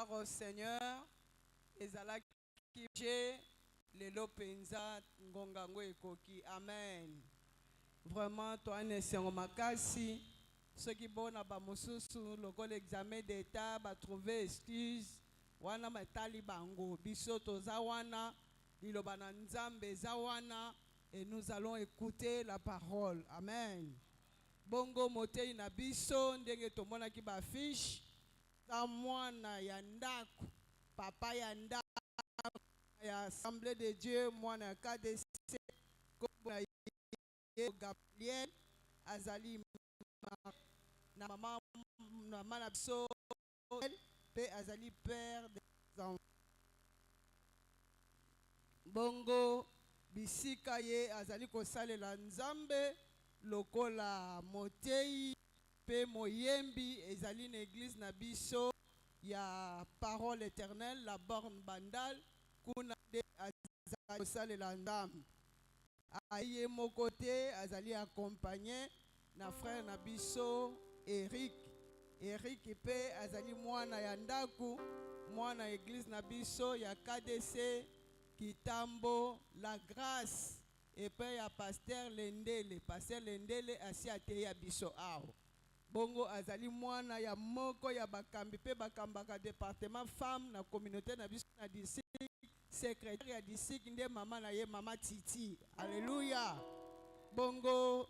Gloire au Seigneur. Ezalaki le lopenza ngongango ekoki. Amen. Vraiment, toi, nesengo makasi. Ceux qui bon à bamosusu, le l'examen d'état, va trouver excuse. Wana matali bango. Biso toza wana. Dilobana nzambe zawana. Et nous allons écouter la parole. Amen. Bongo motei na biso ndenge tomona ki ba fiche. Ta mwana ya ndaku. Papa ya ndaku. Ya Assemblée de Dieu. Mwana KDC. Gabriel. Azali. Na maman na manabso. Pe azali père des enfants. Bongo. Bisika ye azali kosalela nzambe lokola motei pe moyembi ezali na église na biso ya parole éternelle la borne bandal kuna de azali kosalela nzambe aye mokote azali accompagné na frère na biso Eric pe azali mwana ya ndaku mwana église na biso ya KDC Kitambo, la grâce, et puis ya pasteur Lendele asi ateya biso awo. Bongo azali mwana ya moko ya bakambi pe bakambaka département femme na communauté na biso na district secrétaire ya district nde mama na ye mama Titi. Alléluia. Bongo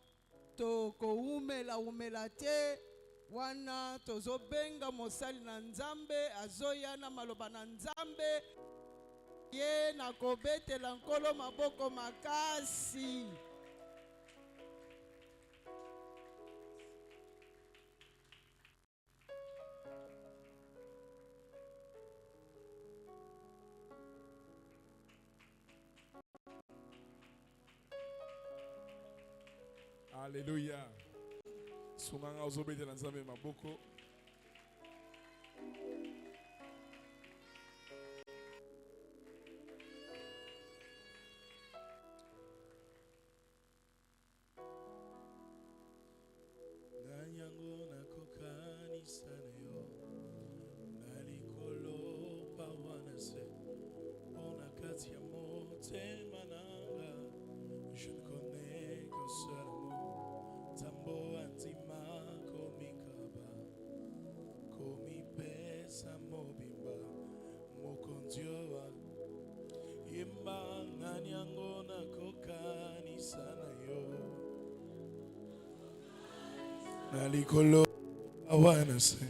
to ko umela te wana tozo benga mosali na nzambe azoya na maloba na nzambe. Ye na kobetela nkolo maboko makasi. Alléluia. Sunganga ozobetela nzambe maboko. Je ne connais qu'un seul amour. Tambo antima komikaba. Komi pesa mobimba. Mokondioa. Yemba nganyango na kokani sana yo. Nalikolo awanase.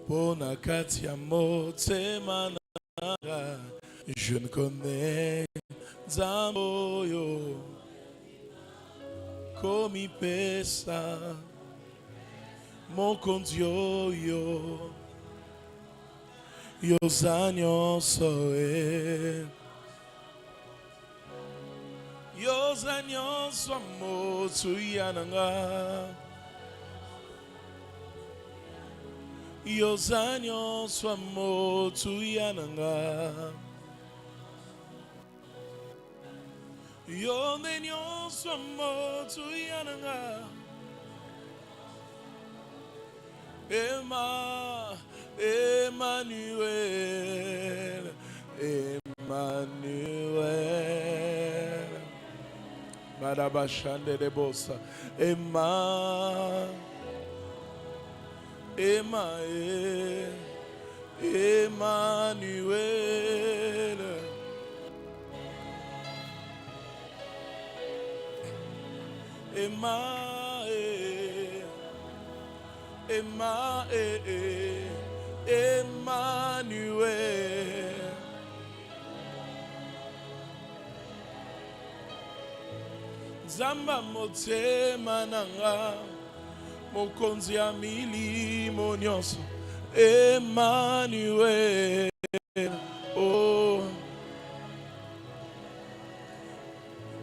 Pona katia mote mananga. Je ne connais Zamboyo Komi pesa Mokondio yo Yozanyo soe Yozanyo swamo tuyananga Yozanyo swamo tuyananga Yo nenyo swamo tuyananga Emmanuel Madabashande de bossa Emmanuel Emmanuel Zamba mote mananga Mokonzi ya milimo nyonso Emmanuel Oh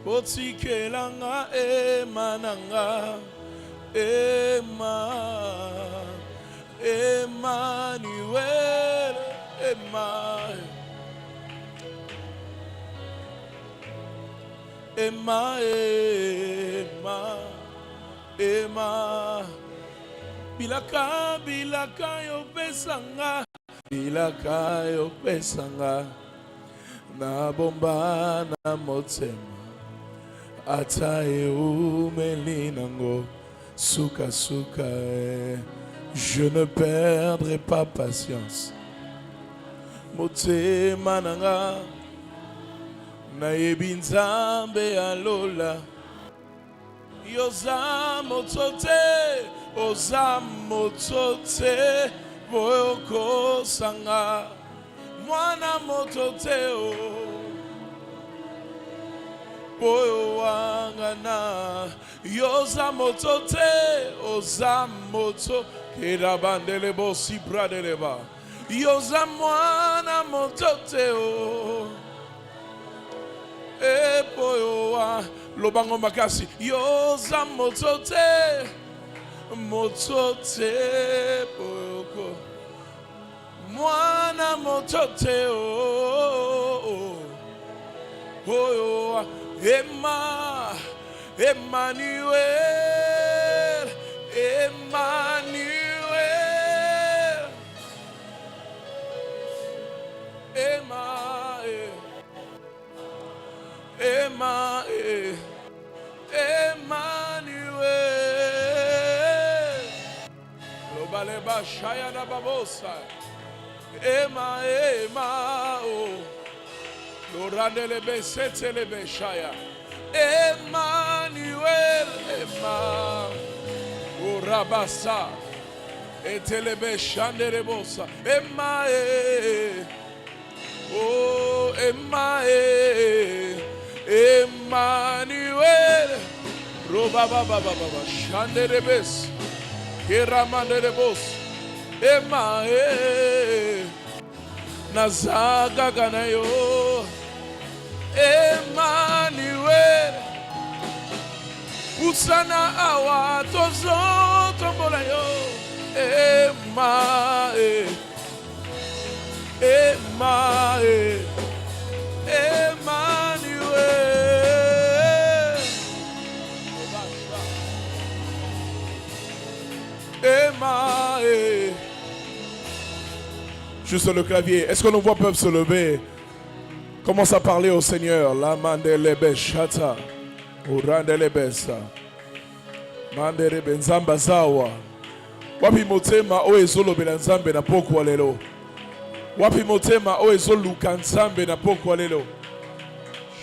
Botikelanga emananga Emmanuel Bilaka, bilaka yo pesanga. Bilaka yo pesanga. Na bomba na motema. Atae umelinango. Suka suka. Je ne perdrai pas patience. Motema nanga. Na yebinzambe alola. Yoza motote. Oza motote. Boyoko sanga. Mwana motote o. Boyo wangana. Yoza motote. Oza moto. Kerabandele bo si bradeleba. Yoza mwana motote o. E boyo wa. Lobango makasi. Yoza motote. Motote boyoko. Mwana motote o. Boyo Emma Emmanuel Emmanuel Emma Emma Emmanuel Lobaleba Shaya na babosa Emma Emma oh Lorandele besetele beshaya Emmanuel Emma Urabasa etele beshandere bosa Emma oh Emma Emmanuel Roba baba baba shandere bes Keramandere bos Emma Nazaga ganayo Emmanuel Usana awa tozo tombola yo Emma Emma Emmanuel Emma Juste le clavier. Est-ce que nos voix peuvent se lever? Commence à parler au Seigneur. La mandelebe shata. Urandelebe sa. Mandelebe nzamba zawa. Wapi motema o ezolo belanzambe na poko lelo. Wapi motema o ezolu kanzambe na poko lelo.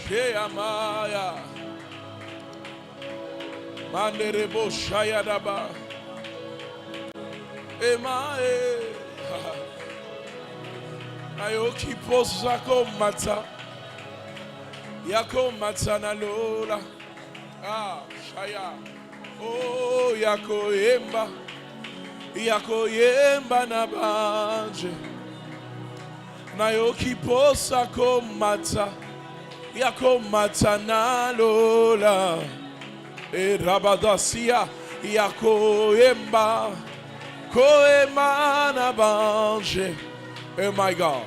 She amaya. Mandelebo shaya daba. Emae. Ayoki posa komata Yako matana lola Ah shaya Oh yako yemba na banje Nayoki posa komata Yako matana lola E rabadasia Yako yemba Koema na banje Oh my God.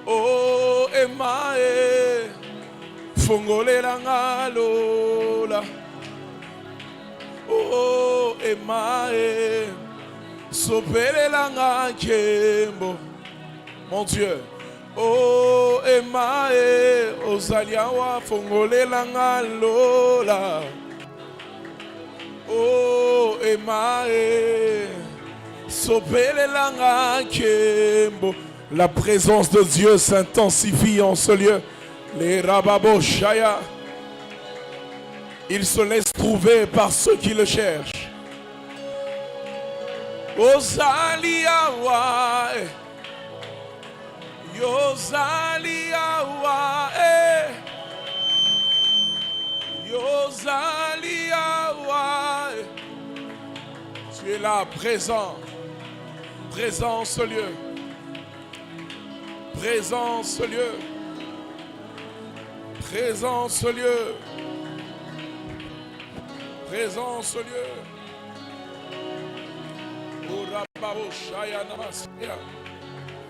Oh, Emma, Fungole Langalola. Oh, Emma, Sopele Langa Kembo. Mon Dieu. Oh, Emma, Osaliawa, Fungole Langalola. Oh, Emma, Sopele Langa Kembo. La présence de Dieu s'intensifie en ce lieu. Les rababo shaya. Il se laisse trouver par ceux qui le cherchent. Osaliawa. Yosaliawa. Yosaliawa. Tu es là, présent. Présent en ce lieu. Présent en ce lieu. Présent en ce lieu. Présent en ce lieu. Urababo shaya namasia.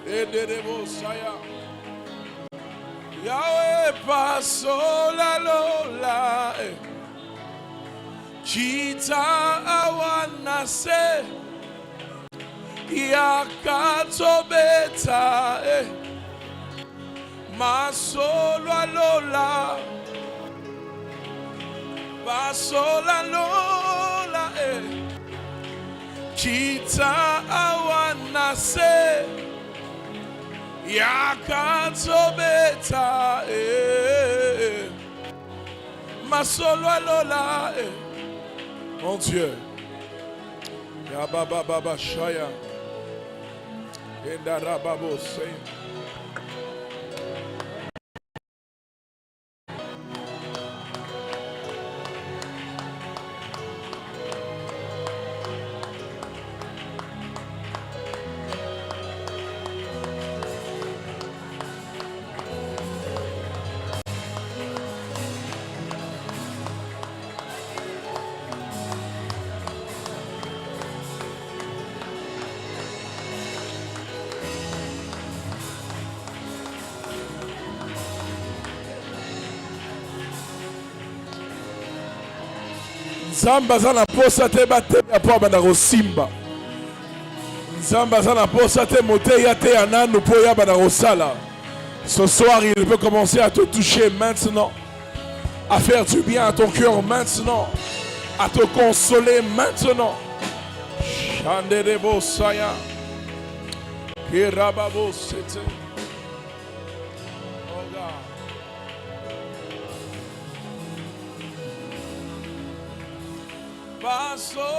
Ederebo shaya. Yahweh paso la lola. Kita awanase. yakatobeta masolo alola basola lola kita awanase yakatobeta masolo alola mon Dieu ya baba baba shaya endara babo say. Nzamba zana posa te bate ya po banda rosimba. Nzamba zana posa te mote ya te ananu po ya banda rosala. Ce soir, il veut commencer à te toucher maintenant, à faire du bien à ton cœur maintenant, à te consoler maintenant. Shandebo saya. Kirababo sete. Oh God. Paso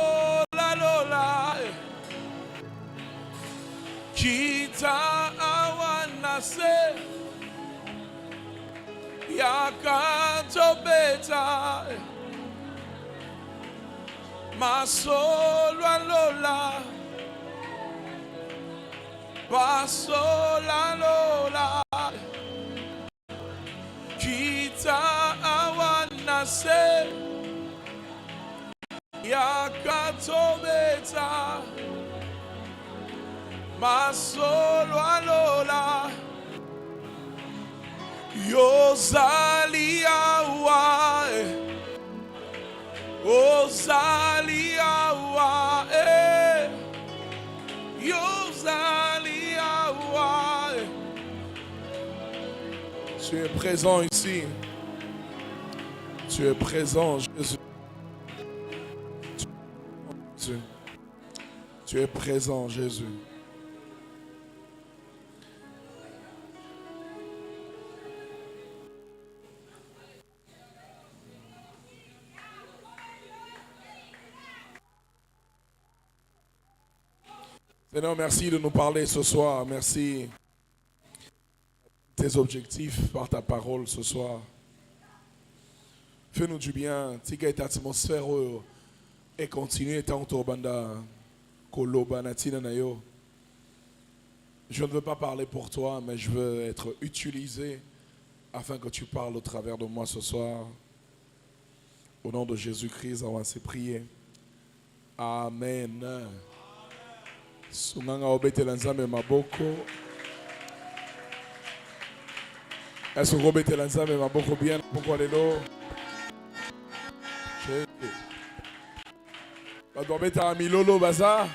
la lola kita awanase yakatobeta masolo lola paso la lola kita awanase yakatobeta masolo alola yozaliawa ozaliawa yozaliawa. Tu es présent ici. Tu es présent, Jésus. Tu es présent, Jésus. Seigneur, merci de nous parler ce soir. Merci de tes objectifs par ta parole ce soir. Fais-nous du bien. Tika et atmosphère et continue tant au banda koloba natina nayo. Je ne veux pas parler pour toi, mais je veux être utilisé afin que tu parles au travers de moi ce soir. Au nom de Jésus-Christ, on va se prier. Amen. Sunganga obete lanzame maboko. Est-ce que obete lanzame maboko bien? Pourquoi les lots? Obete amilolo baza.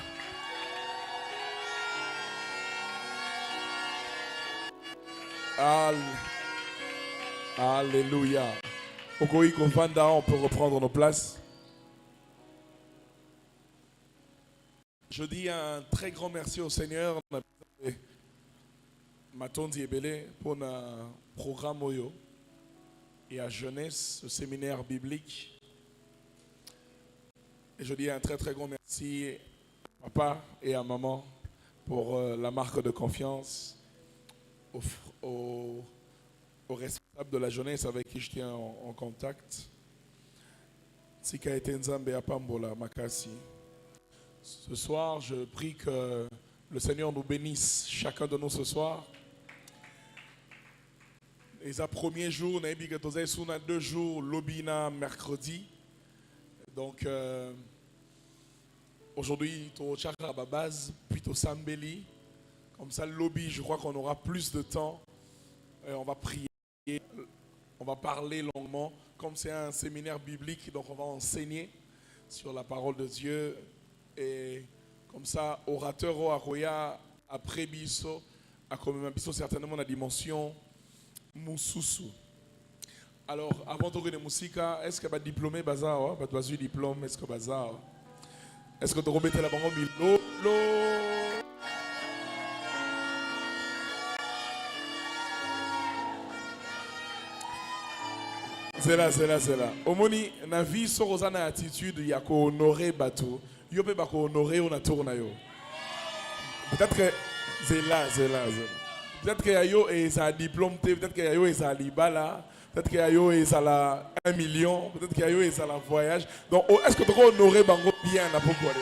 Alléluia. Okoï Kovanda, on peut reprendre nos places. Je dis un très grand merci au Seigneur. Matondi Ebele pour un programme Oyo et à jeunesse, le séminaire biblique. Et je dis un très très grand merci à papa et à maman pour la marque de confiance, aux responsables de la jeunesse avec qui je tiens en contact. Sika Etenzambe Apambola Makasi. Ce soir, je prie que le Seigneur nous bénisse, chacun de nous ce soir. Les premiers jours, nous avons 2 jours, lobina mercredi. Donc, aujourd'hui, tu as la base, puis tu as Sambeli. Comme ça, le lobby, je crois qu'on aura plus de temps. Et on va prier, on va parler longuement. Comme c'est un séminaire biblique, donc on va enseigner sur la parole de Dieu. Et Comme ça, orateur au Akoya, après Bisso, a quand même Bisso certainement la dimension Moussousou. Alors, avant de regarder la musique, est-ce que tu as diplômé Bazar? Tu as eu diplôme, est-ce que Bazar? Est-ce que tu as remis la banque Milo? C'est là. Omoni, na vie, sur une attitude, il y a qu'on honorer bateau. Il y a qu'on honorer on a tourné. Peut-être que c'est là. Peut-être qu'il y a eu un diplôme, peut-être qu'il y a eu un libala, peut-être qu'il y a eu un 1 million, peut-être qu'il y a eu un voyage. Donc, est-ce que tu as honoré Bango bien à pourquoi?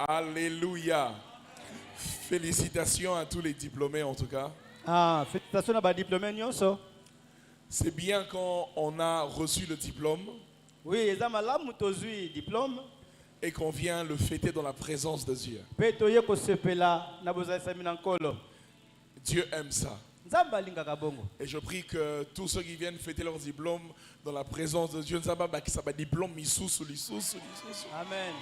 Alléluia. Félicitations à tous les diplômés en tout cas. Ah, félicitations à ba diplômé nyonso. C'est bien quand on a reçu le diplôme Oui, eza malamu tozwi diplôme. et qu'on vient le fêter dans la présence de Dieu. Pe toye ko sepela na bozalisa mina nkolo. Dieu aime ça. Nzamba lingaka bongo. Et je prie que tous ceux qui viennent fêter leur diplôme dans la présence de Dieu, ça va diplôme misusu. Amen.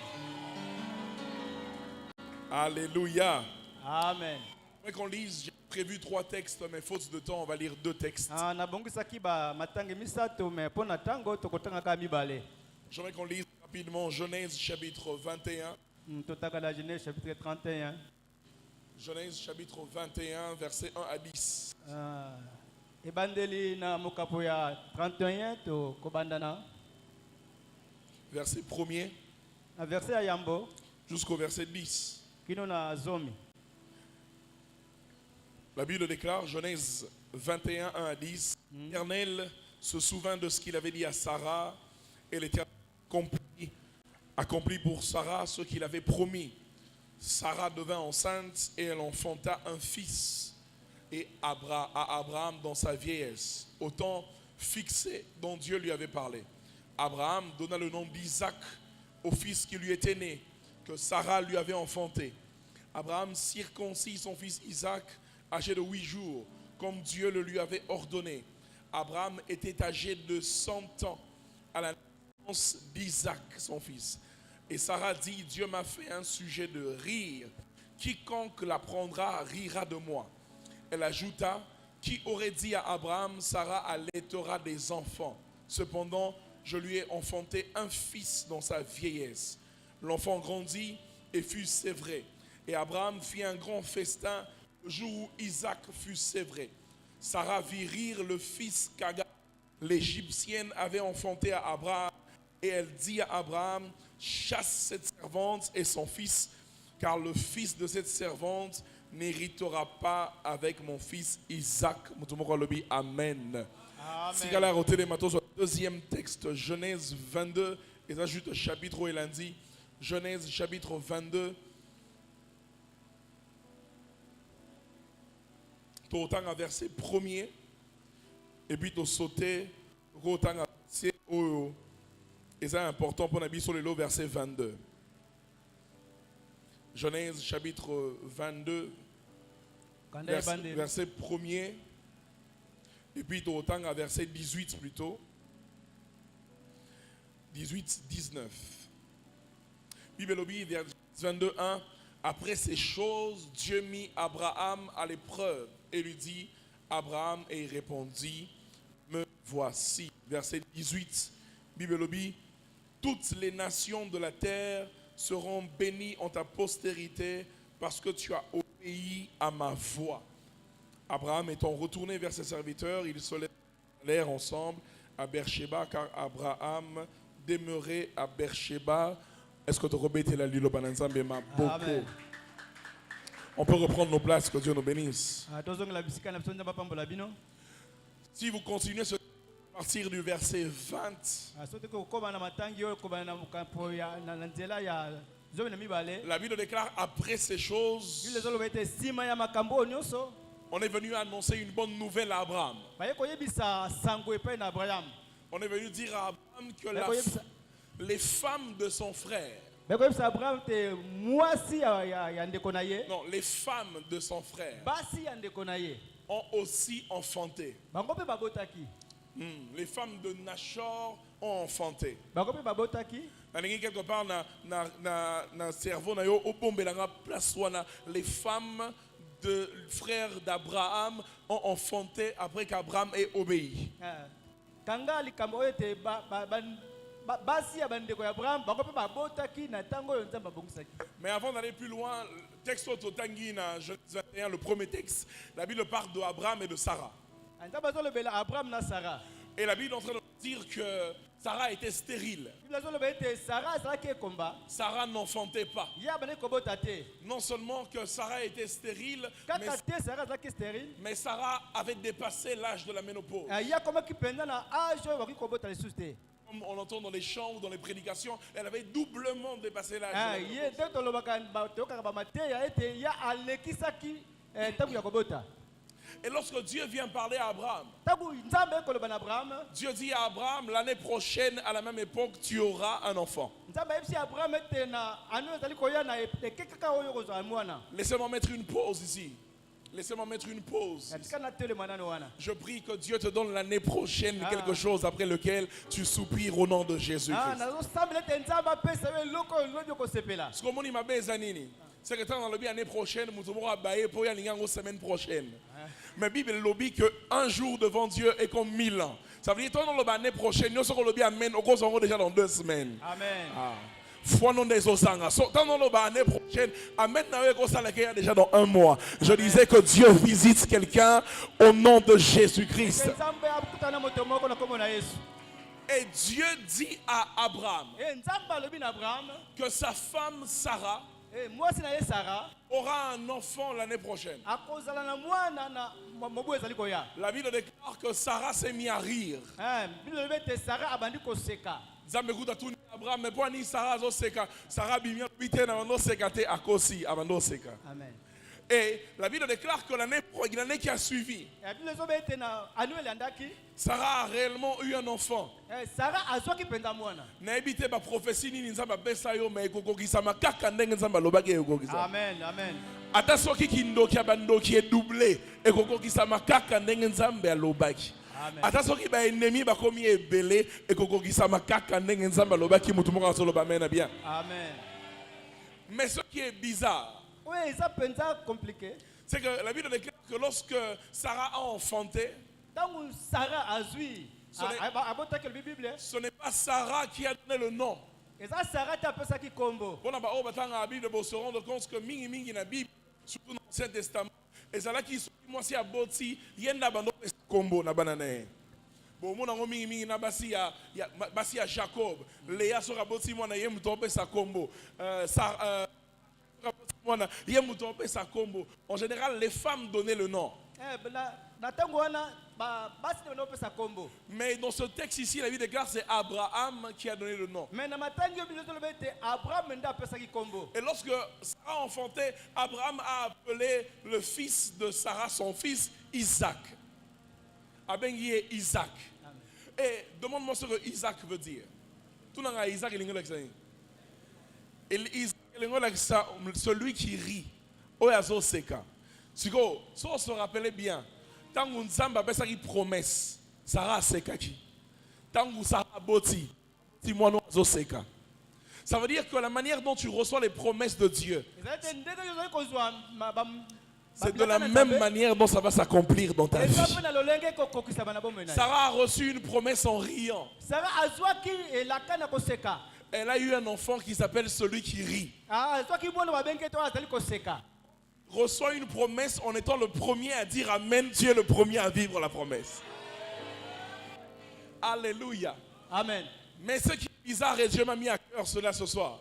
Alléluia. Amen. J'aimerais qu'on lise, j'ai prévu 3 textes, mais faute de temps, on va lire 2 textes. Ah, na bongisaki ba matangi misato mais pona tango tokotanga ka mibale. J'aimerais qu'on lise rapidement Genèse chapitre 21. Totaka la Genèse chapitre 31. Genèse chapitre 21, versets 1 à 10. Ebandeli na mokapo ya 31 to kobandana. Verset 1er Na verset ya yambo jusqu'au verset 10. kino na zomi. La Bible déclare, Genèse 21, 1 à 10, l'Éternel se souvint de ce qu'il avait dit à Sarah, et l'Éternel accomplit pour Sarah ce qu'il avait promis. Sarah devint enceinte et elle enfanta un fils, et à Abraham dans sa vieillesse, au temps fixé dont Dieu lui avait parlé. Abraham donna le nom d'Isaac au fils qui lui était né, que Sarah lui avait enfanté. Abraham circoncit son fils Isaac, âgé de 8 jours, comme Dieu le lui avait ordonné. Abraham était âgé de 100 ans à la naissance d'Isaac, son fils. Et Sarah dit, Dieu m'a fait un sujet de rire. Quiconque l'apprendra rira de moi. Elle ajouta, qui aurait dit à Abraham, Sarah allaitera des enfants. Cependant, je lui ai enfanté un fils dans sa vieillesse. L'enfant grandit et fut sévré. Et Abraham fit un grand festin le jour où Isaac fut sévré. Sarah vit rire le fils qu'Agar, l'Égyptienne, avait enfanté à Abraham. Et elle dit à Abraham, chasse cette servante et son fils, car le fils de cette servante n'héritera pas avec mon fils Isaac. Amen. Si vous avez deuxième texte, Genèse 22, et ajoute chapitre et lundi, Genèse chapitre 22. Autant à verset 1er, et puis tu sauter, autant à verset oh, et c'est important pour nous sur le lot verset 22. Genèse chapitre 22, verset 1er, et puis tu autant à verset 18 plutôt. 18-19. Bible obéit, verset 22, 1. Après ces choses, Dieu mit Abraham à l'épreuve et lui dit, Abraham, et il répondit, me voici. Verset 18, Bible obéit, toutes les nations de la terre seront bénies en ta postérité parce que tu as obéi à ma voix. Abraham étant retourné vers ses serviteurs, ils se lèvèrent ensemble à Beersheba, car Abraham demeurait à Beersheba. Est-ce que tu répètes la lilo bananzambe ma beaucoup? On peut reprendre nos places, que Dieu nous bénisse. Si vous continuez à partir du verset 20, la Bible déclare après ces choses, on est venu annoncer une bonne nouvelle à Abraham. On est venu dire à Abraham que les femmes de son frère, non, les femmes de son frère ont aussi enfanté. bango mpe babotaki. Les femmes de Nachor ont enfanté. Bango mpe babotaki. Quelque part na cerveau na yo obombelanga place wana les femmes de frères d'Abraham ont enfanté après qu'Abraham ait obéi. Kanga likambo oyo te basi ya bandeko ya Abraham bango mpe babotaki na ntango oyo Nzambe abongisaki. Mais avant d'aller plus loin, le texte Totangi na Genèse 21, le premier texte, la Bible parle d'Abraham et de Sarah. Nzambe azolobela Abraham na Sarah. Et la Bible est en train de dire que Sarah était stérile. Bible azolobela ete Sarah azalaki ekomba. Sarah n'enfantait pas. Ya bane kobota te. Non seulement que Sarah était stérile, Kaka te Sarah azalaki stérile. mais Sarah avait dépassé l'âge de la ménopause. Ya komaki penza na âge oyo bakoki kobota lisusu te. Comme on l'entend dans les chants ou dans les prédications, elle avait doublement dépassé l'âge de la Ye ménopause. nde tolobaka tokaka bamateya ete ya alekisaki ntango ya kobota. Et lorsque Dieu vient parler à Abraham, Ntango Nzambe ekoloba na Abraham, Dieu dit à Abraham, l'année prochaine, à la même époque, tu auras un enfant. Nzambe ayebisi Abraham ete na ano ezali koya na ekekaka oyo kozwa mwana. Laissez-moi mettre une pause ici. Laissez-moi mettre une pause. Tika na telema nano wana. Je prie que Dieu te donne l'année prochaine quelque chose après lequel tu soupires au nom de Jésus-Christ. Nazosambela ete Nzambe apesa yo eloko oyo lobi okosepela. Ce que mon ima bezanini, c'est que dans le bien l'année prochaine, nous allons bailler pour y aller la semaine prochaine. Mais la Bible lobby que un jour devant Dieu est comme 1000 ans. Ça veut dire que dans l'année prochaine, nous serons amen, nous serons déjà dans 2 semaines. Amen. Foi non des osanga. Dans l'année prochaine, amen, déjà dans 1 mois. Je disais que Dieu visite quelqu'un au nom de Jésus-Christ. Nzambe akutana moto moko na kombo na Yesu. Et Dieu dit à Abraham Nzambe alobi na Abraham que sa femme Sarah mwasi na ye Sarah aura un enfant l'année prochaine. akozala na mwana na mobu ezali koya. La Bible déclare que Sarah s'est mise à rire. Bible elobi ete Sarah abandi koseka. Nzambe kuta tu Abraham mais ni Sarah azoseka. Sarah bimia bite na bando seka te akosi abando seka. Amen. Et la Bible déclare que l'année qui a suivi, Bible ezobe ete na anu elandaki Sarah a réellement eu un enfant. Sarah azwaki penza mwana. Naebite ba prophétie ni nzamba besa yo mais kokokisa makaka ndenge nzamba lobaki ekokisa. Amen, amen. Ata soki kindoki abandoki est doublé ekokokisa makaka ndenge nzambe alobaki. Ata soki ba ennemi ba komi ebele ekokokisa makaka ndenge nzamba lobaki mutu moko asoloba mena bien. Amen. Mais ce qui est bizarre, Oui, ça penza compliqué. c'est que la Bible déclare que lorsque Sarah a enfanté, Tangu Sarah azui abotaki le Bible. ce n'est pas Sarah qui a donné le nom. Eza Sarah ta pesa ki kombo. Bon, on va la Bible pour se rendre compte que mingi mingi na Bible, surtout dans l'Ancien Testament, et ça là qui sont moi si aboti yenda bando combo na banane. Bon, mon ango mingi mingi na basi ya Jacob, Léa sera boti moi na yem tombe sa combo. Sa combo. En général, les femmes donnaient le nom. Mais dans ce texte ici, la Bible déclare que c'est Abraham qui a donné le nom. Et lorsque Sarah a enfanté, Abraham a appelé le fils de Sarah, son fils, Isaac. Abengié Isaac. Et demande-moi ce que Isaac veut dire. Tout le monde a Isaac, il est celui qui rit. Oyazo seka. Si on se rappelait bien, tant que Nzamba a une promesse, Sarah sekaki. Tant que Sarah boti, dis-moi non seka. Ça veut dire que la manière dont tu reçois les promesses de Dieu, c'est de la même manière dont ça va s'accomplir dans ta vie. Sarah a reçu une promesse en riant. Elle a eu un enfant qui s'appelle celui qui rit. Reçoit une promesse en étant le premier à dire Amen. Tu es le premier à vivre la promesse. Alléluia. Amen. Mais ce qui est bizarre, et Dieu m'a mis à cœur cela ce soir.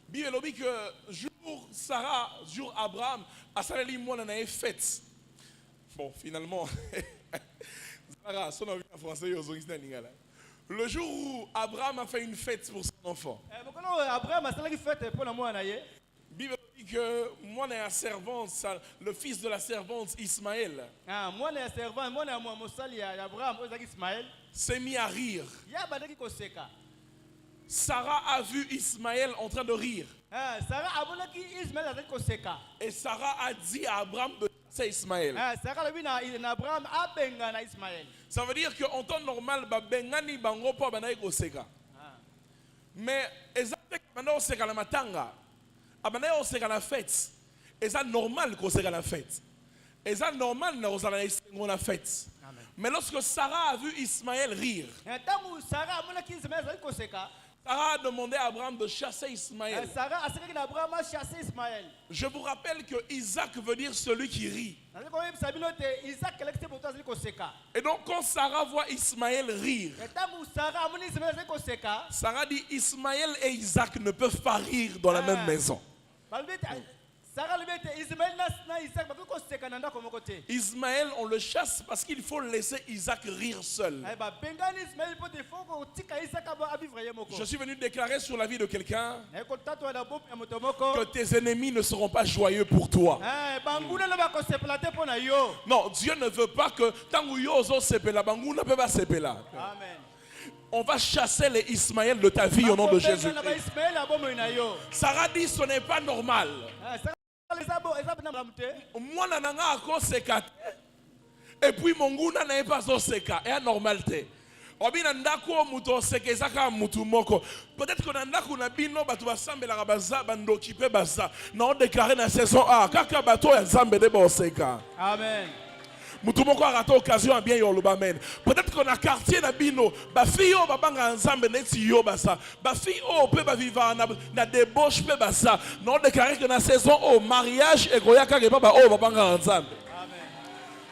Bible dit que jour Sarah, jour Abraham, à Salali moi on a fête. Bon, finalement, le jour où Abraham a fait une fête pour son enfant. Bible dit que moi on est un servant, le fils de la servante Ismaël. S'est mis à rire. Sarah a vu Ismaël en train de rire. Et Sarah a dit à Abraham de c'est Ismaël. Sarah alobi na Abraham abenga na Ismaël. Ça veut dire qu'en temps normal, bengani bango po banayi koseka. Mais exactement banayi oseka na matanga, banayi oseka na fête. Et ça normal koseka na fête. Et ça normal na osala na fête. Mais lorsque Sarah a vu Ismaël rire, Sarah a demandé à Abraham de chasser Ismaël. Je vous rappelle que Isaac veut dire celui qui rit. Et donc quand Sarah voit Ismaël rire, Sarah dit Ismaël et Isaac ne peuvent pas rire dans la même maison. Ismaël, on le chasse parce qu'il faut laisser Isaac rire seul. Je suis venu déclarer sur la vie de quelqu'un que tes ennemis ne seront pas joyeux pour toi. Non, Dieu ne veut pas que on va chasser les Ismaël de ta vie au nom de Jésus. Sarah dit ce n'est pas normal. Et puis mon guna n'est pas au seka et anormalité. Peut-être que nandako na bino batu basambela baza bando occupé baza na déclaré na saison A kaka bato ya Nzambe de boseka. Amen. Mutumoko a raté occasion à bien yoloba men. Peut-être qu'on a quartier na bino, ba fille ba banga ensemble neti yo basa. Ba fille peut ba vivre na débauche peut basa. Non déclaré que na saison au mariage et koyaka ke ba ba banga ensemble. Amen.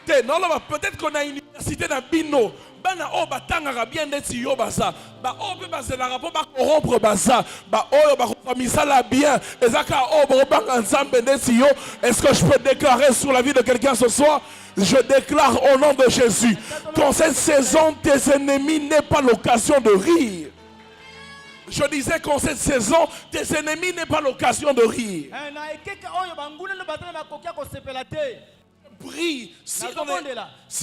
Te non là peut-être qu'on a une université na bino. Bana o batanga bien neti yo basa. Ba peut bazela rapport ba corrompre basa. Ba ba misala bien. Ezaka ba banga ensemble neti yo. Est-ce que je peux déclarer sur la vie de quelqu'un ce soir? Je déclare au nom de Jésus qu'en cette saison, tes ennemis n'aient pas l'occasion de rire. Je disais qu'en cette saison, tes ennemis n'aient pas l'occasion de rire. Prie si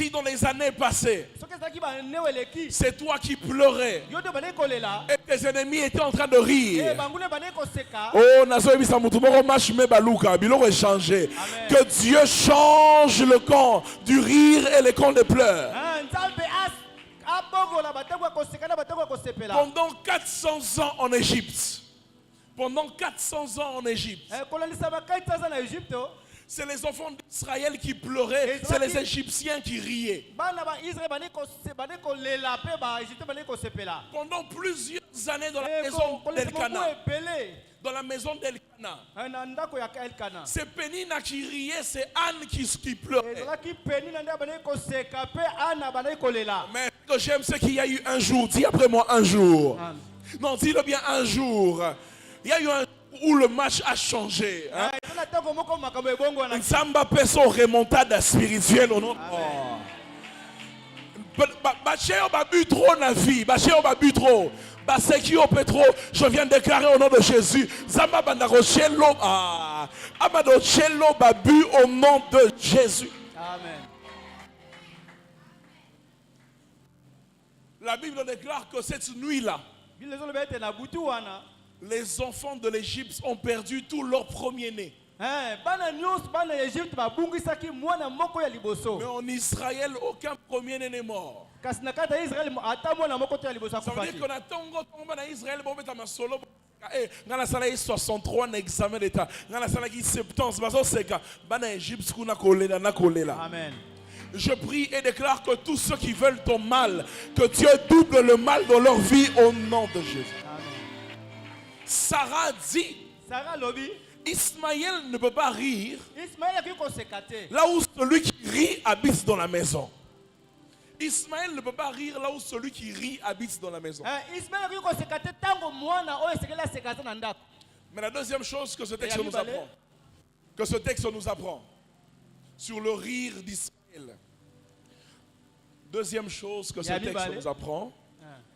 dans les années passées, c'est toi qui pleurais et tes ennemis étaient en train de rire. Oh, que Dieu change le camp du rire et le camp des pleurs. Pendant 400 ans en Égypte, c'est les enfants d'Israël qui pleuraient, c'est les Égyptiens qui riaient. Pendant plusieurs années dans la maison d'Elkana. Dans la maison d'Elkana. C'est Pénina qui riait, c'est Anne qui pleurait. Mais ce que j'aime, c'est qu'il y a eu un jour, dis après moi un jour. Non, dis-le bien un jour. Il y a eu un jour où le match a changé. Nzamba peut son remontada spirituelle au nom. Bacheo babu trop na vie, Bacheo babu trop. Basekio Petro, je viens de déclarer au nom de Jésus. Zamba bandaro chelo amado chelo babu au nom de Jésus. Amen. La Bible déclare que cette nuit-là, les enfants de l'Égypte ont perdu tout leur premier-né. Mais en Israël, aucun premier-né n'est mort. Ça veut dire qu'on a tongo en Israël, on a 63 examen d'état, on a 70 Amen. Je prie et déclare que tous ceux qui veulent ton mal, que Dieu double le mal dans leur vie au nom de Jésus. Amen. Sarah dit, Ismaël ne peut pas rire là où celui qui rit habite dans la maison. Ismaël ne peut pas rire là où celui qui rit habite dans la maison. Mais la deuxième chose que ce texte nous apprend, sur le rire d'Ismaël. Deuxième chose que ce texte nous apprend,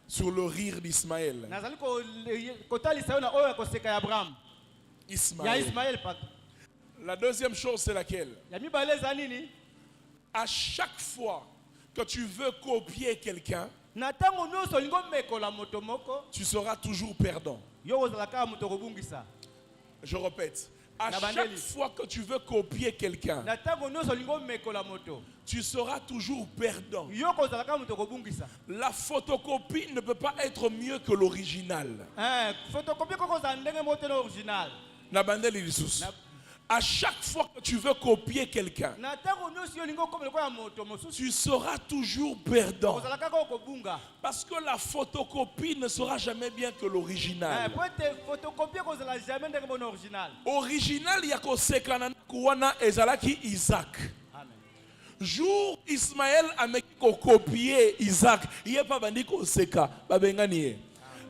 sur le rire d'Ismaël. Ismaël. La deuxième chose, c'est laquelle? À chaque fois que tu veux copier quelqu'un, tu seras toujours perdant. Je répète, À Na chaque bandeli. fois que tu veux copier quelqu'un, Na tango nyonso olingi omekola moto. tu seras toujours perdant. Yo kozalaka moto kobungisa. La photocopie ne peut pas être mieux que l'original. Photocopie koko kozala ndenge moko te na original. Na bandeli lisusu. Na- À chaque fois que tu veux copier quelqu'un, Na tango nyonso olingi okoma lokola moto mosusu. tu seras toujours perdant. Kozalaka kaka okobunga. Parce que la photocopie ne sera jamais bien que l'original. Po ete photocopie kozala jamais ndenge moko na original. Original ya kosekana na kuwana ezalaki Isaac. Amen. Jour Ismaël ameki copier Isaac, il pas bandi koseka babengani ye.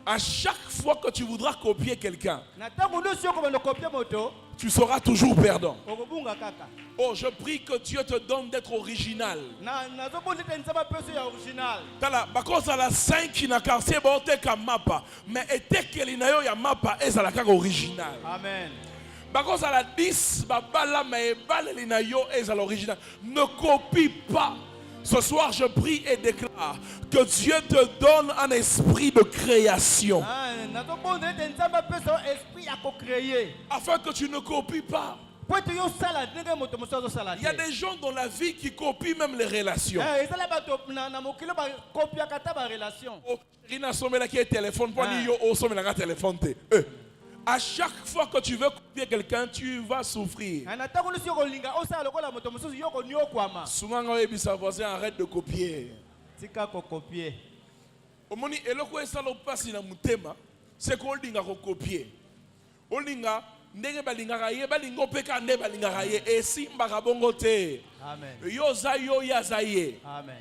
À chaque fois que tu voudras copier quelqu'un, Na tango nyonso okoma kopier moto, tu seras toujours perdant. okobunga kaka. Oh, je prie que Dieu te donne d'être original. Nazobonde te nzamba peso ya original. Tala bakoza la 5 na quartier bote ka mapa, mais etekeli na yo ya mapa ezala kaka original. Amen. Bakoza la 10 babala mais baleli na yo ezala original. Ne copie pas. Ce soir, je prie et déclare que Dieu te donne un esprit de création. Nazobonde te nzamba peso esprit ya ko-créer. Afin que tu ne copies pas. Po ete yo sala ndenge moto mosusu azosala te. Il y a des gens dans la vie qui copient même les relations. ezala bato na mokili bakopiaka ata barelation. Oh, Rina somela qui est téléphone, pour dire yo somela téléphone te. À chaque fois que tu veux copier quelqu'un, tu vas souffrir. na ntango nyonso yo kolinga osala lokola moto mosusu yo koniokwama. Souvent, on dit sa voisin arrête de copier. Tika kokopie. Omoni eloko esala opasi na mutema, c'est qu'on linga ko copier. Olinga ndenge balingaka ye balinga opeka nde balingaka ye esimbaka bongo te. Amen. Yo za yo ya za ye. Amen.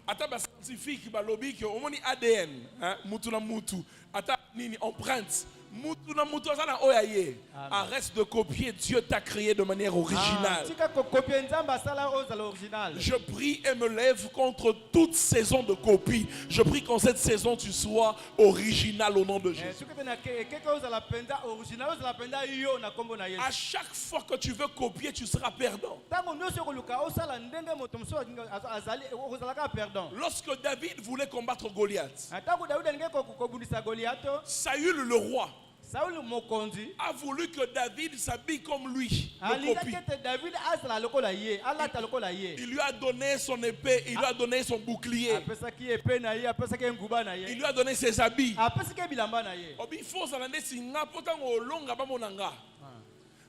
Ata ba scientifique balobi ke omoni ADN, hein, mutu na mutu, ata nini empreinte. Mutu na mutu azala oya ye. Arrête de copier, Dieu t'a créé de manière originale. Tika kokopie nzamba asala ozala original. Je prie et me lève contre toute saison de copie. Je prie qu'en cette saison tu sois original au nom de Jésus. soki pe na keke ozala penza original ozala penza yo na kombo na Yesu. À chaque fois que tu veux copier, tu seras perdant. Ntango nyonso okoluka osala ndenge moto mosusu azali ozalaka perdant. Lorsque David voulait combattre Goliath, Ntango Daudi alingi kobundisa Goliath, Saül le roi Saul mokonzi a voulu que David s'habille comme lui. Le alingaki copie. ete David azala lokola ye, alata lokola ye. Il lui a donné son épée, il lui a donné son bouclier, Apesaki epe na ye, apesaki nguba na il ye. lui a donné ses habits. Apesaki bilamba na ye. Obi faut zalande singa potango longa bamonanga.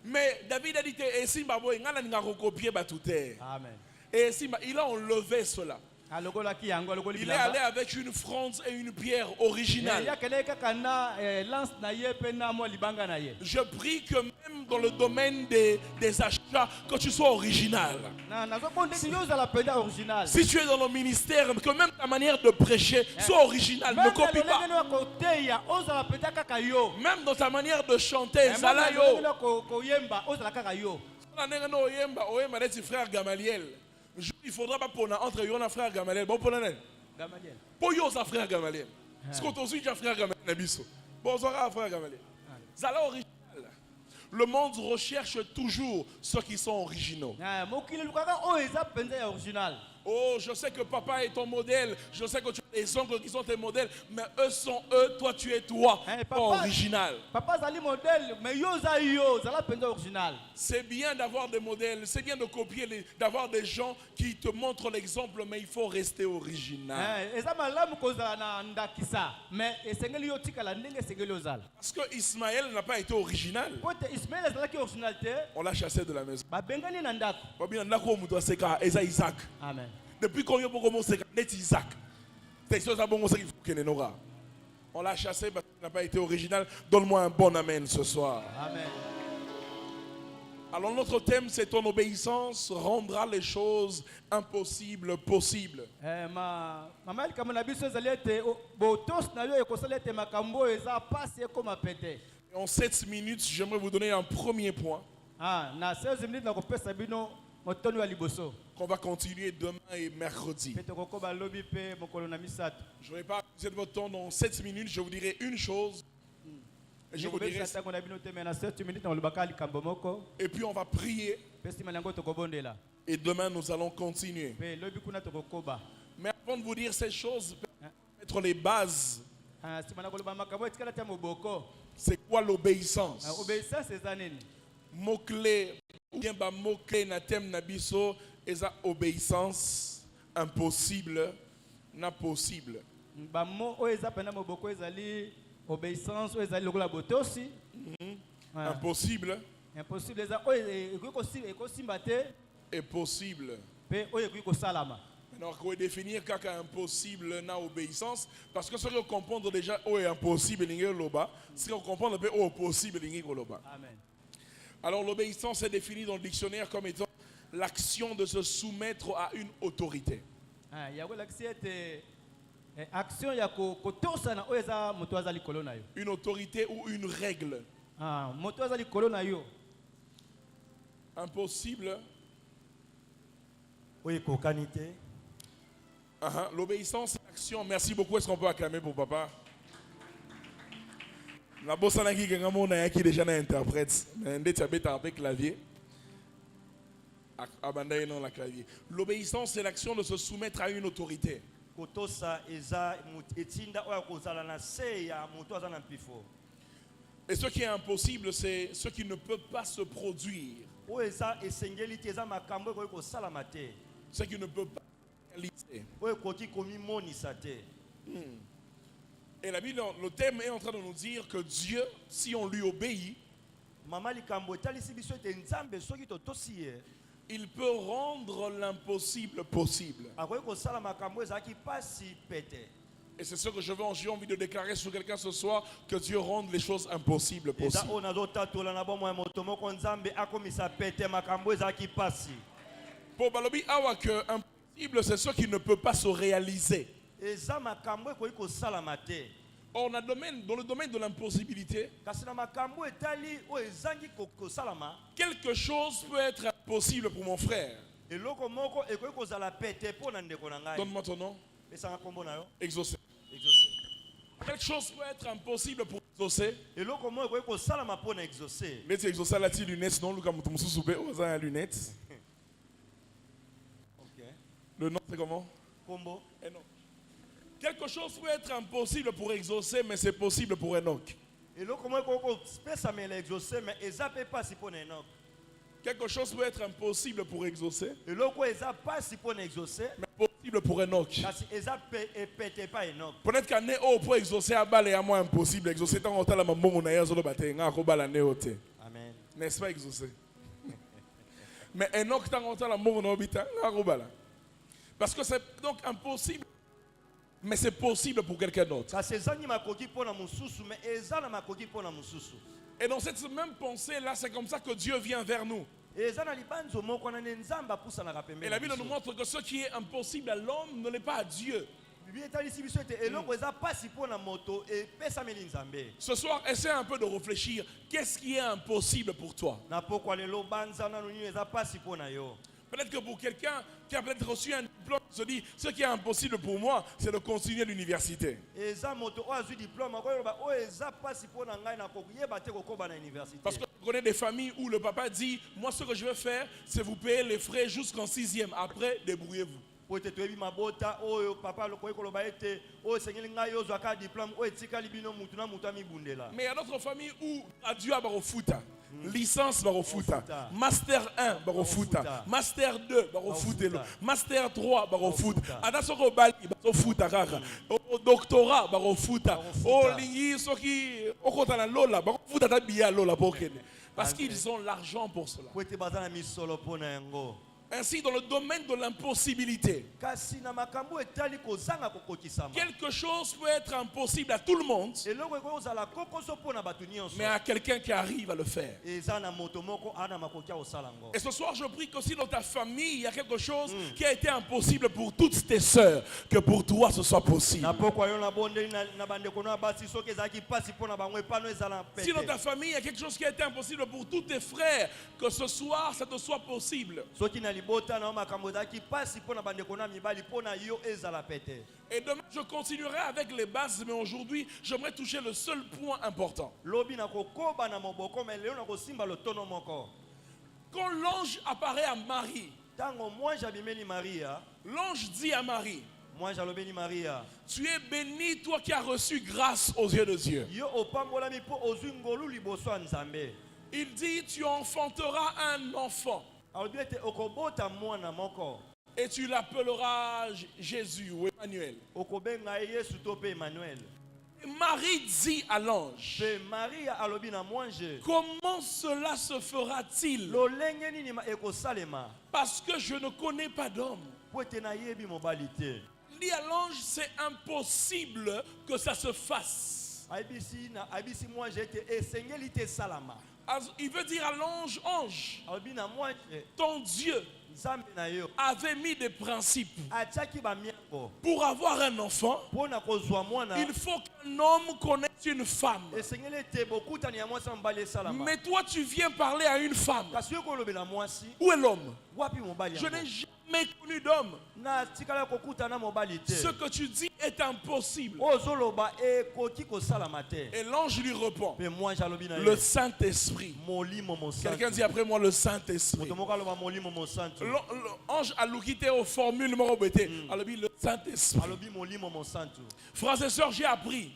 Mais David a dit que Simba boy ngana ninga copier batute. Amen. Et Simba il a enlevé cela. Alokolaki yango alokoli Il est allé bilamba. avec une fronde et une pierre originale. Ya kele kaka na lance na ye pe na mo libanga na ye. Je prie que même dans le domaine des achats, que tu sois original. Na nazobonde ti yo zala penda original. Si tu es dans le ministère, que même ta manière de prêcher soit originale, ne copie pas. Même dans ta manière de chanter, zala yo. Frère Gamaliel. Il faudra pas pour entre yo na frère Gamaliel. Bon pour nanen. Pour yo sa frère Gamaliel. Est-ce qu'on t'ose dit frère Gamaliel na biso? Bon frère Gamaliel. Zala original. Le monde recherche toujours ceux qui sont originaux. Oh, je sais que papa est ton modèle. Je sais que tu as des oncles qui sont tes modèles. Mais eux sont eux, toi tu es toi. Pas original. Papa zali modèle, mais yo za yo, zala penda original. C'est bien d'avoir des modèles. C'est bien de copier, d'avoir des gens qui te montrent l'exemple. Mais il faut rester original. Parce que Ismaël n'a pas été original. On l'a chassé de la maison. Isaac. Amen. Depuis qu'on a commencé à Isaac. On l'a chassé parce qu'il n'a pas été original. Donne-moi un bon amen ce soir. Amen. Alors notre thème c'est ton obéissance rendra les choses impossibles possibles. Et en 7 minutes, j'aimerais vous donner un premier point. Qu'on va continuer demain et mercredi. Je ne vais pas abuser de votre temps. Dans 7 minutes, je vous dirai une chose. Et, je vous dirai... et puis on va prier. Et demain, nous allons continuer. Mais avant de vous dire ces choses, mettre les bases. C'est quoi l'obéissance? mot-clé, ou bien ba mot-clé na thème na biso, eza obéissance, impossible, na possible. Bamo oyo eza pena moboko ezali obéissance oyo ezali lokola botosi. Impossible Impossible eza oyo ekosimba te et possible. pe oyo ekoki kosalama. Alors, on va définir qu'est impossible na obéissance, parce que ce que comprendre déjà, oh, est impossible, c'est qu'on comprend oh, possible, Amen. alors, l'obéissance est définie dans le dictionnaire comme étant l'action de se soumettre à une autorité. Action ya kotosa na oyo eza moto azali likolo na yo. Une autorité ou une règle. Moto azali likolo na yo. Impossible. Oui, kokanité. L'obéissance, c'est l'action. Merci beaucoup. Est-ce qu'on peut acclamer pour papa? La bosse en a qui déjà interprète. Mais tu as avec clavier. Abandonne non la clavier. L'obéissance, c'est l'action de se soumettre à une autorité. Et ce qui est impossible, c'est ce qui ne peut pas se produire. Ce qui ne peut pas réaliser. Et la Bible, le thème est en train de nous dire que Dieu, si on lui obéit, il peut rendre l'impossible possible. Et c'est ce que j'ai envie de déclarer sur quelqu'un ce soir, que Dieu rende les choses impossibles possibles. Pour Balobi Awa, que impossible, c'est ce qui ne peut pas se réaliser. Or, dans le domaine de l'impossibilité, quelque chose peut être impossible pour mon frère. Donne-moi ton nom. Exaucer. Quelque chose peut être impossible pour exaucer. Mais tu exauces la lunettes, non? Lunettes. Le nom c'est comment? Et non. Quelque chose peut être impossible pour exaucer, mais c'est possible pour Enoch. Quelque chose peut être impossible pour exaucer, mais possible pour Enoch. Peut-être qu'un néo pour exaucer à balle est à moi impossible. Exaucer tant qu'on a la maman na yazo le bataille nga ko bala néoté. Amen. N'est-ce pas exaucer? Mais Enoch tant qu'on a la maman na obita nga ko bala. Parce que c'est donc impossible, mais c'est possible pour quelqu'un d'autre. Et dans cette même pensée-là, c'est comme ça que Dieu vient vers nous. Et la Bible nous montre que ce qui est impossible à l'homme ne l'est pas à Dieu. Ce soir, essaie un peu de réfléchir. Qu'est-ce qui est impossible pour toi? Peut-être que pour quelqu'un qui a peut-être reçu un diplôme, il se dit, ce qui est impossible pour moi, c'est de continuer l'université. Parce que je connais des familles où le papa dit, moi ce que je vais faire, c'est vous payer les frais jusqu'en 6e. Après, débrouillez-vous. Mais il y a d'autres familles où Dieu a barofuta. Licence barofuta. Master 1 barofuta. Master 2 barofuta. Master 3 barofuta. Adasoko bali barofuta kaka. Doctorat barofuta. Lingi soki okotana lola barofuta tabiya lola pokene. Parce qu'ils ont l'argent pour cela. Ainsi, dans le domaine de l'impossibilité, quelque chose peut être impossible à tout le monde, mais à quelqu'un qui arrive à le faire. Et ce soir, je prie que si dans ta famille, il y a quelque chose qui a été impossible pour toutes tes sœurs, que pour toi, ce soit possible. Si dans ta famille, il y a quelque chose qui a été impossible pour tous tes frères, que ce soir, ça te soit possible. Et demain, je continuerai avec les bases, mais aujourd'hui, j'aimerais toucher le seul point important. Quand l'ange apparaît à Marie, l'ange dit à Marie, tu es bénie, toi qui as reçu grâce aux yeux de Dieu. Il dit, tu enfanteras un enfant alobi ete okobota mwana moko et tu l'appelleras Jésus ou Emmanuel. okobenga ye Yesu to pe Emmanuel. Marie dit à l'ange, Pe Maria alobi na mwange comment cela se fera-t-il? lolenge nini ekosalema Parce que je ne connais pas d'homme. po ete nayebi mobali te. Il dit à l'ange, c'est impossible que ça se fasse. ayebisi mwange ete esengeli te esalama. Il veut dire à l'ange, ange, alobi na mwange ton Dieu nzambe na yo avait mis des principes. atiaki bamiango Pour avoir un enfant, mpo na kozwa mwana il faut qu'un homme connaisse une femme. esengeli ete bokutani ya mwasi na mobali esalama. Mais toi, tu viens parler à une femme. kasi yo kolobela mwasi Où est l'homme? wapi mobali Je yango? n'ai jamais connu d'homme. na tikala kokutana mobali te. Ce que tu dis est impossible. ozoloba ekoki kosalama te. Et l'ange lui répond, mpe mwange alobi na le ye Saint-Esprit. molimo Quelqu'un dit mosantu. après moi le Saint-Esprit. moto moko aloba molimo mosantu. L'ange a loquité aux formules numéro BT. Alors, le Saint-Esprit. alobi molimo mosantu. Frères et sœurs, j'ai appris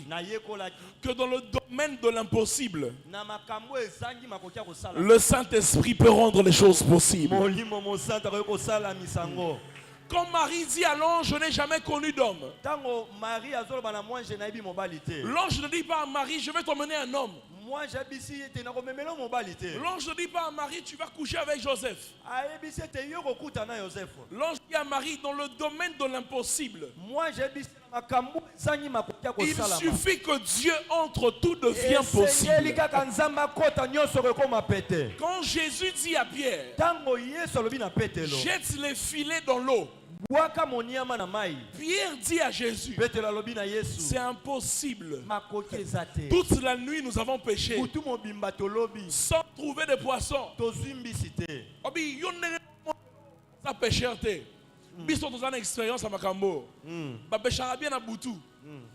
nayekolaki que dans le domaine de l'impossible, na makambo ezangi makoki ya kosala le Saint-Esprit peut rendre les choses possibles. molimo mosantu akoki kosala misango. Quand Marie dit à l'ange, je n'ai jamais connu d'homme. ntango marie azoloba na mwange nayebi mobali te. L'ange ne dit pas à Marie, je vais t'emmener un homme. mwange ayebisi ete nakomemela mobali te. L'ange ne dit pas à Marie, tu vas coucher avec Joseph. ayebisi ete yo kokuta na yosefu. L'ange dit à Marie, dans le domaine de l'impossible, mwange ayebisi makambo ezangi makoki ya il kosalama. suffit que Dieu entre, tout devient possible. esengeli kaka nzambe akota nyonso ekokoma pete. Quand Jésus dit à Pierre, ntango yesu alobi na petelo jette les filets dans l'eau, bwaka moniama na mai, Pierre dit à Jésus, petelo alobi na yesu c'est impossible. makoki eza te. Toute la nuit, nous avons péché kutu mobimba tolobi sans trouver de poissons. tozwi mbisi te. Obi, yo ndenge ça pécheur te. Biso dans une expérience à Makambo. Ba péchara bien à Boutou.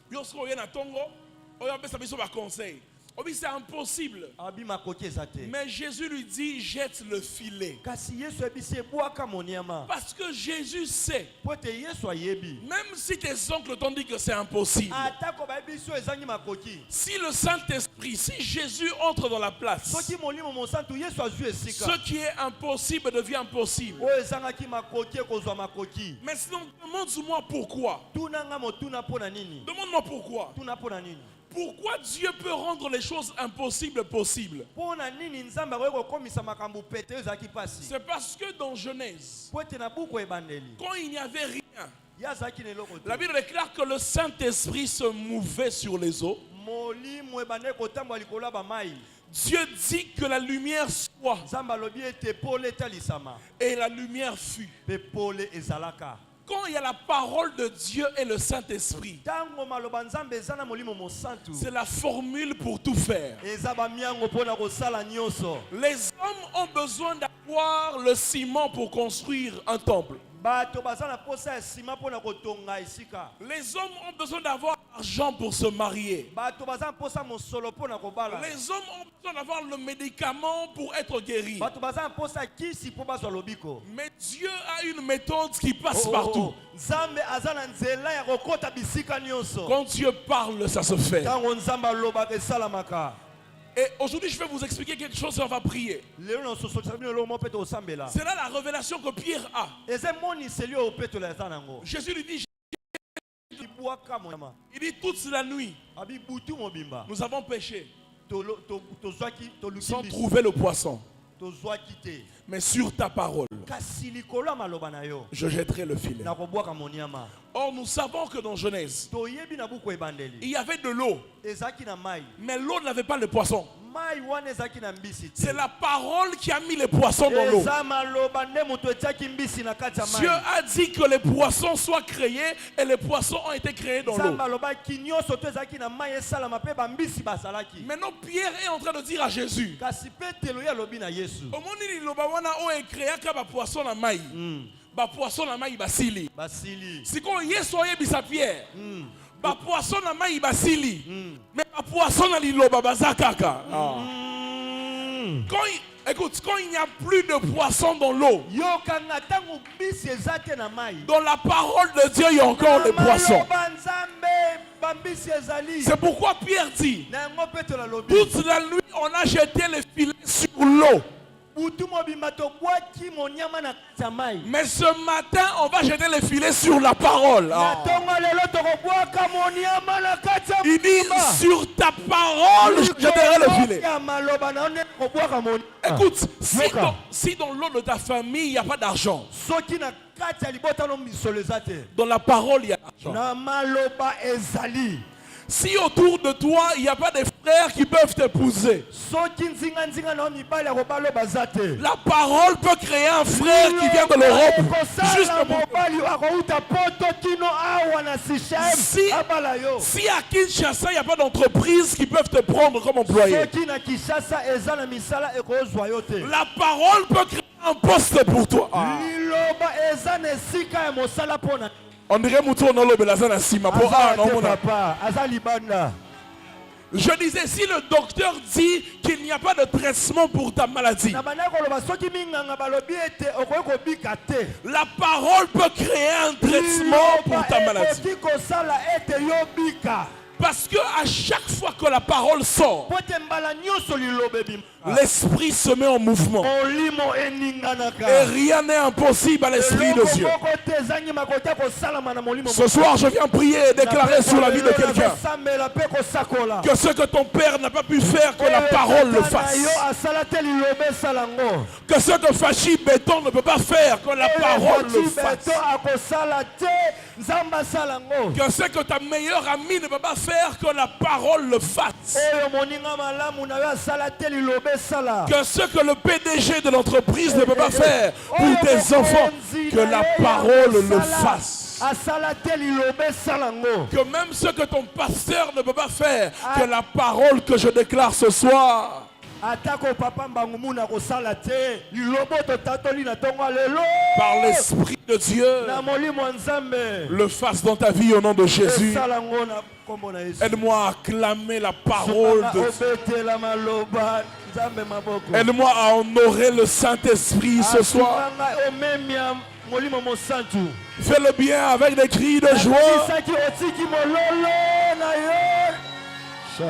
Yo sko yena tongo, oyo pesa biso ba conseil. Obi, c'est impossible. abi makoki eza te. Mais Jésus lui dit, jette le filet. kasi yesu ayebisi ebwaka moniama Parce que Jésus sait, po ete yesu ayebi même si tes oncles t'ont dit que c'est impossible, atako bayebi so ezangi makoki. si le Saint-Esprit, si Jésus entre dans la place, soki molimo mosantu yesu azwi esika ce qui est impossible devient possible. oyo ezangaki makoki ekozwa makoki. Mais sinon, demande-moi pourquoi. tunanga motuna mpo na nini. Demande-moi pourquoi. tuna mpo na nini. Pourquoi Dieu peut rendre les choses impossibles possibles? mpo na nini nzambe akoki kokomisa makambo pete oyo ezalaki pasi. C'est parce que dans Genèse, po ete na buku ebandeli quand il n'y avait rien, ye azalaki na eloko la te. Bible déclare que le Saint-Esprit se mouvait sur les eaux. molimo ebandeli kotambola likolo ya bamai. Dieu dit que la lumière soit, nzambe alobi ete pole etalisama et la lumière fut. mpe pole ezalaka. Quand il y a la parole de Dieu et le Saint-Esprit, ntango maloba nzambe eza na molimo mosantu c'est la formule pour tout faire. eza bamiango mpo na kosala nyonso. Les hommes ont besoin d'avoir le ciment pour construire un temple. bato baza na posa ya nsima mpo na kotonga esika. Les hommes ont besoin d'avoir l'argent pour se marier. bato baza na posa mosolo mpo na kobala. Les hommes ont besoin d'avoir le médicament pour être guéris. bato baza na posa ya kisi mpo bazwa lobiko. Mais Dieu a une méthode qui passe partout. nzambe aza na nzela ya kokota bisika nyonso. Quand Dieu parle, ça se fait. ntango nzambe alobaka esalamaka. Et aujourd'hui, je vais vous expliquer quelque chose et on va prier. lelo na sosolisa bino eloko moko mpe tosambela. C'est là la révélation que Pierre a. eza emoniseli oyo petelo eza nango. Jésus lui dit, libwaka monyama il dit toute la nuit, abi butu mobimba nous avons péché tozwaki toluki sans mbisi. trouver le poisson. tozwaki te. Mais sur ta parole, kasi likolo ya maloba na yo je jetterai le filet. nakobwaka moniama. Or, nous savons que dans Genèse, toyebi na buku ebandeli il y avait de l'eau, ezalaki na mai. mais l'eau n'avait pas le poisson. mai wana ezalaki na mbisi te. C'est la parole qui a mis les poissons dans l'eau. eza maloba nde moto etiaki mbisi na kati ya Dieu mai. a dit que les poissons soient créés et les poissons ont été créés dans l'eau. nzambe alobaki nyonso to ezalaki na mai esalama mpe bambisi bazalaki. Maintenant, Pierre est en train de dire à Jésus, kasi petelo ye alobi na yesu. omoni liloba wana oyo ekreaka bapoisson na mai, bapoisson na mai basili. basili. Sikoyo Yesu oyebisa Pierre, bapoisson na mai basili, mais bapoisson na liloba baza kaka. Écoute, quand il n'y a plus de poissons dans l'eau, yokanga ntango mbisi eza te na mai dans la parole de Dieu, il y a encore les poissons. maloba nzambe bambisi ezali C'est pourquoi Pierre dit, na yango petelo alobi toute la nuit, on a jeté les filets sur l'eau. butu mobimba tobwaki monyama na kati ya mai Mais ce matin, on va jeter les filets sur la parole. na ntongo lelo tokobwaka monyama na kati ya Il dit, sur ta parole, je jeterai le filet. ya maloba na one kobwaka monyama Écoute, Yoka. si dans l'eau de ta famille, il n'y a pas d'argent, soki na kati ya libotano misolo eza te dans la parole, il y a l'argent. na maloba ezali Si autour de toi, il n'y a pas des frères qui peuvent t'épouser, soki nzinga na mibali ya kobaloba eza te la parole peut créer un frère qui vient de l'Europe. Juste ekosala pour... mobali akouta poto kino awa na sichem Si- abala yo Si à Kinshasa, il n'y a pas d'entreprise qui peuvent te prendre comme employé, soki na Kinshasa eza na misala ekozwa yo te la parole peut créer un poste pour toi. liloba eza na esika ya mosala mpo na On dirait Mouton Nolo Belazana Sima. Pour Aza non, te mon- papa aza libanda Je disais, si le docteur dit qu'il n'y a pas de traitement pour ta maladie, na banda koloba soki minganga balobi ete okoki kobika te la parole peut créer un traitement pour ta maladie. ekoki kosala ete yo bika Parce que à chaque fois que la parole sort, po te mbala nyonso liloba ebima l'esprit se met en mouvement. molimo Et eninganaka rien n'est impossible à l'esprit de Dieu. moko te ezangi makoki ya kosalama na molimo Ce soir, je viens prier et déclarer sur la vie de quelqu'un sambela mpe kosakola que ce que ton père n'a pas pu faire, que la parole le fasse. yo asala te liloba esala ngo Que ce que Fachi Béton ne peut pas faire, que la parole le fasse. beto akosala te nzambe asala ngo Que ce que ta meilleure amie ne peut pas faire, que la parole le fasse. oyo moninga malamu na yo asala te liloba esala Que ce que le PDG de l'entreprise ne peut pas faire pour tes enfants, que la parole le fasse. asala te liloba esala ngo Que même ce que ton pasteur ne peut pas faire, que la parole que je déclare ce soir, atako papa mbangu muna kosala te liloba totatoli na ntongo ya lelo par l'Esprit de Dieu, na molimo ya nzambe le fasse dans ta vie au nom de Jésus. esala ngo na kombo na yesu Aide-moi à acclamer la parole de Dieu. obetela maloba nzambe maboko Aide-moi à honorer le Saint-Esprit ce soir. Asunganga omemia molimo mosantu Fais-le bien avec des cris de joie. Akisaki otiki mololo na yo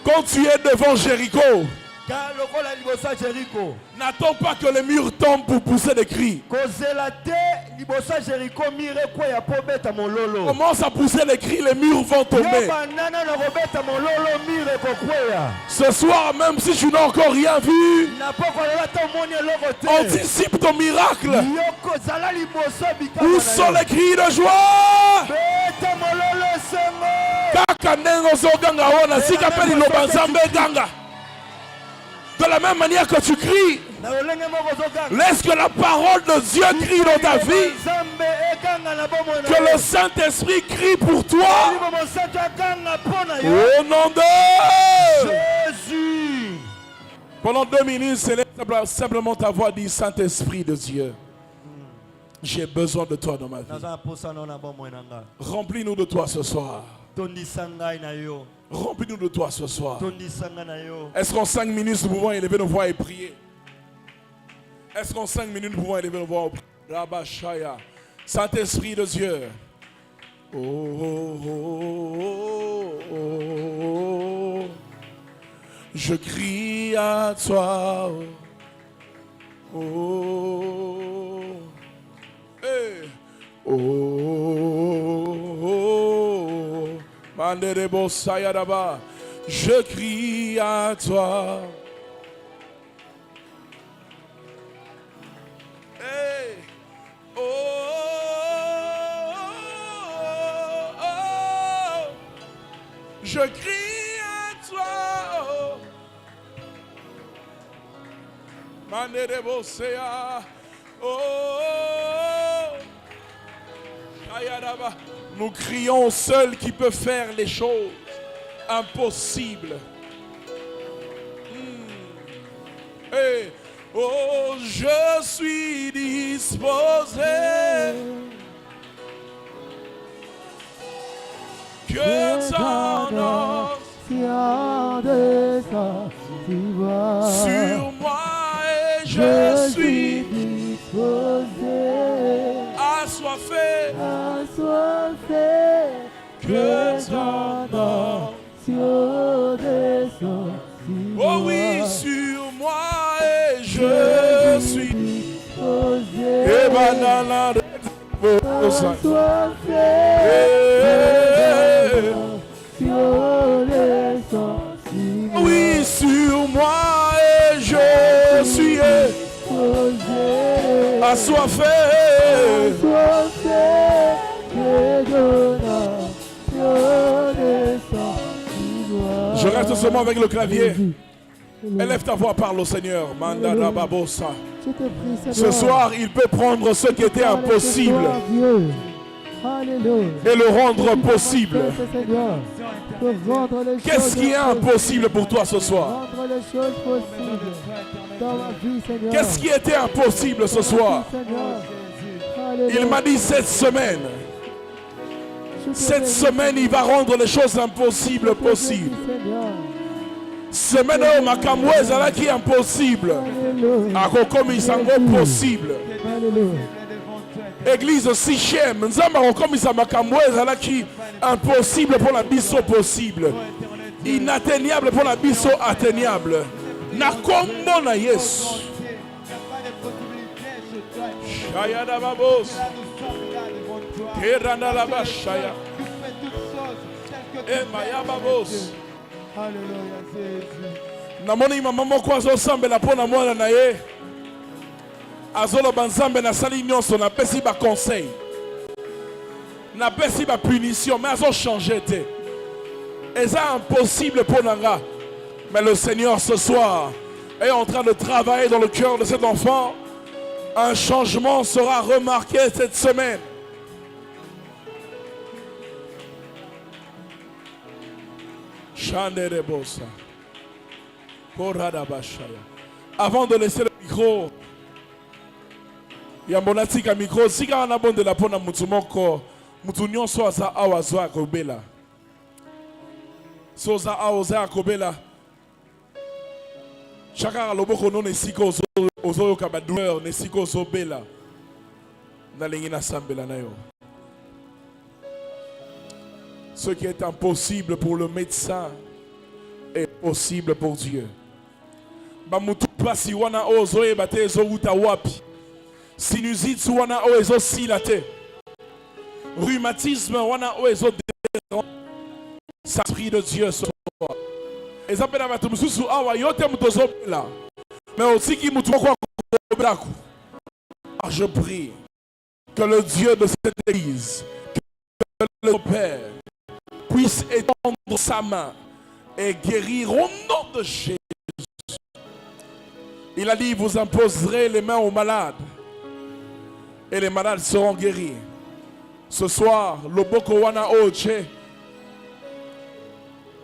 Quand tu es devant Jéricho, ka lokola liboso ya Jericho n'attends pas que les murs tombent pour pousser des cris. kozela te liboso ya Jericho mire ekweya po beta mololo Commence à pousser les cris, les murs vont yo tomber. bandana na kobeta mololo mire ekokweya Ce soir, même si tu n'as encore rien vu, na poko lelo te omoni eloko te anticipe ton miracle. yo kozala liboso bikama Où na sont yo les cris de joie? beta mololo esengo Kaka ndenge ozoganga wana, sika mpe liloba Nzambe ganga. De la même manière que tu cries, na lolenge moko ozoganga laisse que la parole de Dieu crie dans ta vie. nzambe ekanga na bomoi na Que yo le Saint-Esprit crie pour toi. molimo mosantu akanga mpo na yo Au nom de... Jésus. Pendant 2 minutes, c'est simplement ta voix dit Saint-Esprit de Dieu. J'ai besoin de toi dans ma vie. naza na posa no na bomoi na nga Remplis-nous de toi ce soir. tondisa ngai na yo Remplis-nous de toi ce soir. tondisa ngai na yo Est-ce qu'en 5 minutes, nous pouvons élever nos voix et prier? Est-ce qu'en 5 minutes, nous pouvons élever nos voix et prier? Rabashaya. Saint-Esprit de Dieu. Oh, oh, oh, oh, oh. Je crie à toi. Oh, oh, hey. Oh, oh, oh. Manderebo Sayadaba. Je crie à toi. Hey. Oh, oh, oh. Je crie à toi. Oh. Manderebo Saya. Oh, Sayadaba. Nous crions au seul qui peut faire les choses impossibles. Hey. Oh, je suis disposé. Que ton nom Sur moi et je suis disposé. assoiffé. Que ton onction descende. Oh oui, sur moi et je suis disposé. et banana de oui, sur moi et je suis assoiffé. Je reste seulement avec le clavier. Élève ta voix, parle au Seigneur. Mandana Babosa. Ce soir, il peut prendre ce qui était impossible et le rendre possible. Qu'est-ce qui est impossible pour toi ce soir? Qu'est-ce qui était impossible ce soir? Il m'a dit cette semaine, il va rendre les choses impossibles possibles. Semaine où makambo ezalaki impossible, akokomisa ngo possible. Église 6e, nzamba akokomisa makambo ezalaki impossible pour la biso possible, inatteignable pour la biso atteignable. Na kombo na Yesu. Shaya da babos. Keranda la bashaya. E maya babos. Alléluia, Jésus. Namoni mama moko azosambela mpona mwana na ye, azoloba nzambe nasali nyonso, napesi baconseil, napesi bapunition, mais azochange te. Eza impossible pour nga. Mais le Seigneur ce soir est en train de travailler dans le cœur de cet enfant. Un changement sera remarqué cette semaine. Avant de laisser le micro, Yambonatika micro, si on a bon de la pona mutumoko, mutunyon so za awazwa kobela. So za awazwa kobela. Chaka loboko no nesiko ozo ka ba douleur nesiko zo bela. Na lingi na sambela na yo. Ce qui est impossible pour le médecin est possible pour Dieu. Bamutu pasi wana ozo ebate ezo uta wapi. Sinusite wana o ezo silate. Rhumatisme wana o ezo Saint-Esprit de Dieu ce soir. Ezapena batu mususu awa yote mutozo bela. Mais aussi qui mutu kwa braku. Je prie que le Dieu de cette église, que le Père puisse étendre sa main et guérir au nom de Jésus. Il a dit, vous imposerez les mains aux malades et les malades seront guéris. Ce soir, le boko wana oche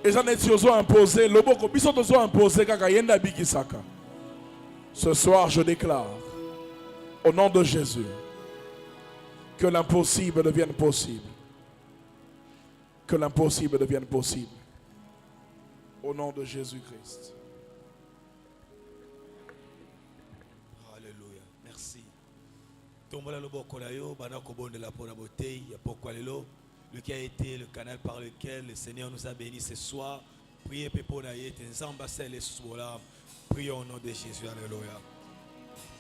et j'en ai imposé, le boko bisotozo imposé kaka yenda bikisaka. Ce soir, je déclare au nom de Jésus que l'impossible devienne possible. Que l'impossible devienne possible. Au nom de Jésus-Christ. Alléluia. Merci. Tombola loboko na yo, bana kobondela pona botei ya pokwa lelo, lui qui a été le canal par lequel le Seigneur nous a bénis ce soir. Priez pepona yete nzamba sele sola. Prions au nom de Jésus. Alléluia.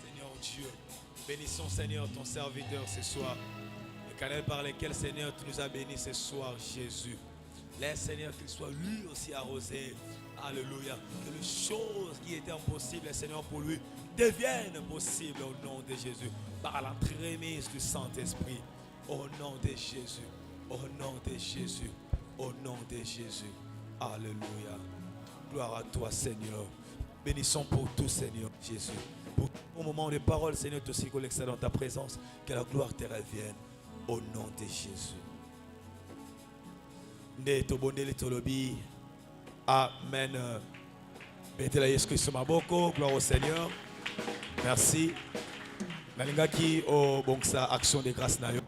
Seigneur Dieu, bénissons Seigneur ton serviteur ce soir. Le canal par lequel Seigneur tu nous as bénis ce soir, Jésus. Laisse Seigneur qu'il soit lui aussi arrosé. Alléluia. Que les choses qui étaient impossibles, Seigneur, pour lui deviennent possibles au nom de Jésus. Par l'entremise du Saint-Esprit. Au nom de Jésus. Au nom de Jésus. Au nom de Jésus. Alléluia. Gloire à toi, Seigneur. Bénissons pour tout, Seigneur Jésus. Pour au moment de parole, Seigneur, tu aussi collecté dans ta présence. Que la gloire te revienne. Au nom de Jésus. Amen. Mettez-la Jésus-Christ maboko. Gloire au Seigneur. Merci. Nalingaki au bon ça action de grâce na yo.